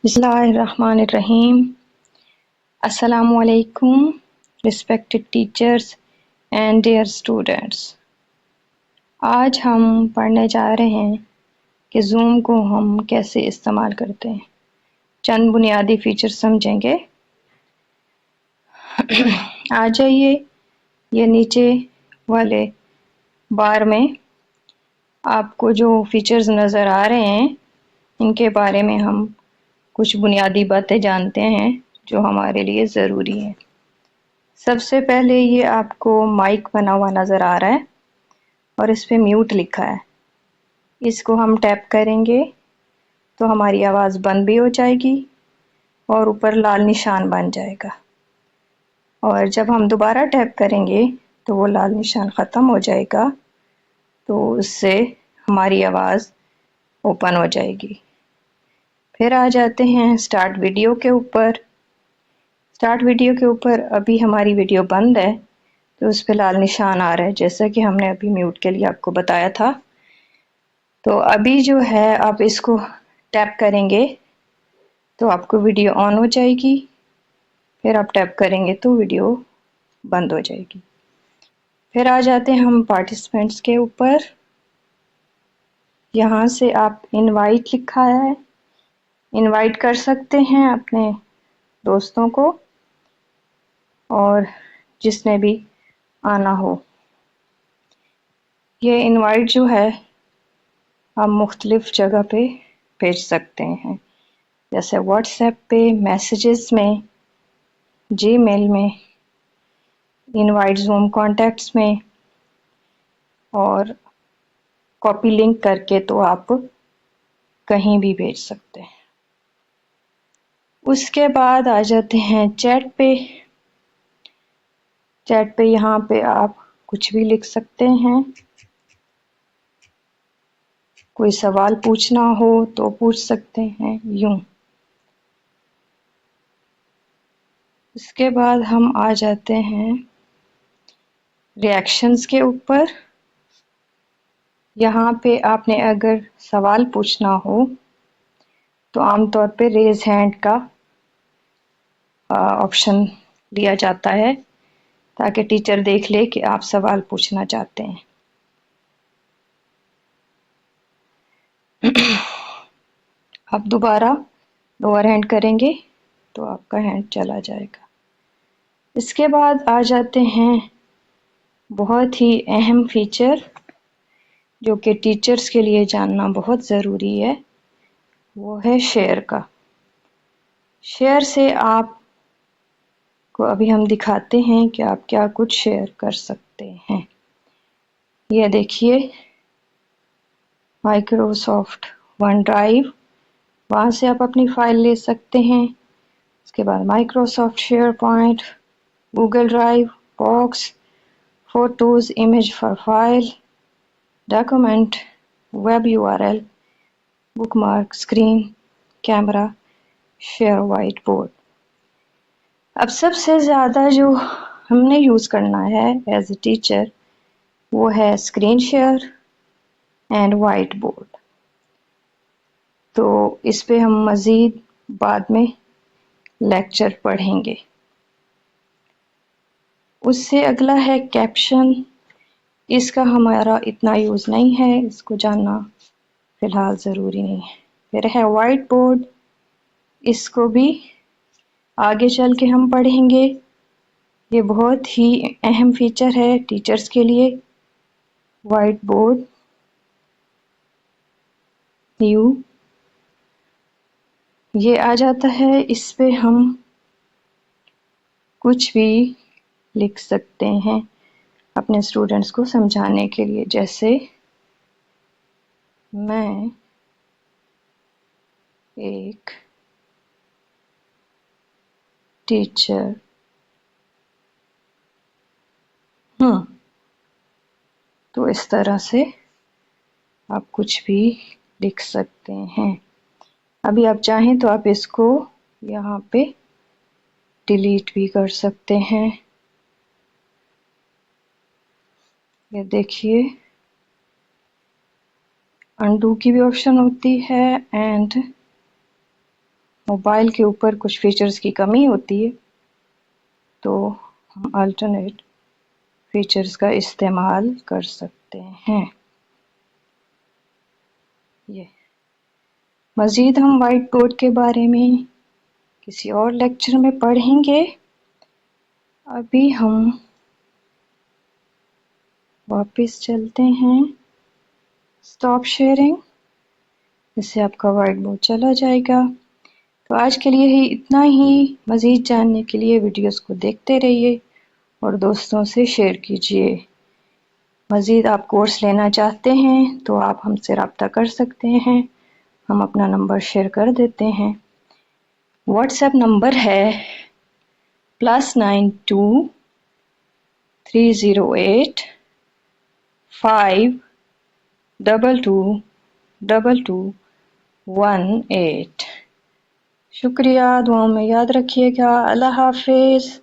बिस्मिल्लाहिर्रहमानिर्रहीम। अस्सलामुअलैकुम respected teachers and dear students. आज हम पढ़ने जा रहे हैं कि ज़ूम को हम कैसे इस्तेमाल करते हैं। चंद बुनियादी फीचर्स समझेंगे। आ जाइए, ये नीचे वाले बार में आपको जो फीचर्स नज़र आ रहे हैं इनके बारे में हम कुछ बुनियादी बातें जानते हैं जो हमारे लिए ज़रूरी हैं। सबसे पहले ये आपको माइक बना हुआ नज़र आ रहा है और इस पे म्यूट लिखा है। इसको हम टैप करेंगे तो हमारी आवाज़ बंद भी हो जाएगी और ऊपर लाल निशान बन जाएगा, और जब हम दोबारा टैप करेंगे तो वो लाल निशान ख़त्म हो जाएगा, तो उससे हमारी आवाज़ ओपन हो जाएगी। फिर आ जाते हैं स्टार्ट वीडियो के ऊपर। स्टार्ट वीडियो के ऊपर अभी हमारी वीडियो बंद है तो उस पर लाल निशान आ रहा है, जैसा कि हमने अभी म्यूट के लिए आपको बताया था। तो अभी जो है आप इसको टैप करेंगे तो आपको वीडियो ऑन हो जाएगी, फिर आप टैप करेंगे तो वीडियो बंद हो जाएगी। फिर आ जाते हैं हम पार्टिसिपेंट्स के ऊपर। यहाँ से आप इनवाइट लिखा है, इनवाइट कर सकते हैं अपने दोस्तों को और जिसने भी आना हो। ये इनवाइट जो है हम मुख्तलिफ जगह पे भेज सकते हैं, जैसे व्हाट्सएप पे, मैसेजेस में, जीमेल में, इनवाइट ज़ूम कॉन्टैक्ट्स में, और कॉपी लिंक करके तो आप कहीं भी भेज सकते हैं। उसके बाद आ जाते हैं चैट पे। चैट पे यहाँ पे आप कुछ भी लिख सकते हैं। कोई सवाल पूछना हो तो पूछ सकते हैं यूं। उसके बाद हम आ जाते हैं रिएक्शंस के ऊपर। यहाँ पे आपने अगर सवाल पूछना हो तो आमतौर पे रेज हैंड का ऑप्शन दिया जाता है ताकि टीचर देख ले कि आप सवाल पूछना चाहते हैं। आप दोबारा लोअर हैंड करेंगे तो आपका हैंड चला जाएगा। इसके बाद आ जाते हैं बहुत ही अहम फीचर जो कि टीचर्स के लिए जानना बहुत ज़रूरी है, वो है शेयर का। शेयर से आप को अभी हम दिखाते हैं कि आप क्या कुछ शेयर कर सकते हैं। ये देखिए, माइक्रोसॉफ्ट वन ड्राइव, वहाँ से आप अपनी फाइल ले सकते हैं। उसके बाद Microsoft share point, Google drive, box, photos, image for file, document, web URL, bookmark, screen, camera, share white board. अब सबसे ज़्यादा जो हमने यूज़ करना है एज ए टीचर वो है screen share and white board. तो इस पे हम मज़ीद बाद में लेक्चर पढ़ेंगे। उससे अगला है कैप्शन। इसका हमारा इतना यूज़ नहीं है, इसको जानना फ़िलहाल ज़रूरी नहीं है। फिर है वाइट बोर्ड, इसको भी आगे चल के हम पढ़ेंगे। ये बहुत ही अहम फीचर है टीचर्स के लिए। वाइट बोर्ड यू ये आ जाता है, इस पे हम कुछ भी लिख सकते हैं अपने स्टूडेंट्स को समझाने के लिए, जैसे मैं एक टीचर हूँ। तो इस तरह से आप कुछ भी लिख सकते हैं। अभी आप चाहें तो आप इसको यहाँ पे डिलीट भी कर सकते हैं। ये देखिए, अनडू की भी ऑप्शन होती है एंड मोबाइल के ऊपर कुछ फीचर्स की कमी होती है, तो हम अल्टरनेट फीचर्स का इस्तेमाल कर सकते हैं। ये मज़ीद हम वाइट बोर्ड के बारे में किसी और लेक्चर में पढ़ेंगे। अभी हम वापस चलते हैं स्टॉप शेयरिंग, इससे आपका वाइट बोर्ड चला जाएगा। तो आज के लिए ही इतना ही। मज़ीद जानने के लिए वीडियोस को देखते रहिए और दोस्तों से शेयर कीजिए। मज़ीद आप कोर्स लेना चाहते हैं तो आप हमसे रब्ता कर सकते हैं, हम अपना नंबर शेयर कर देते हैं। व्हाट्सएप नंबर है +92 308 5222218। शुक्रिया, दुआओं में याद रखिएगा। अल्लाह हाफिज़।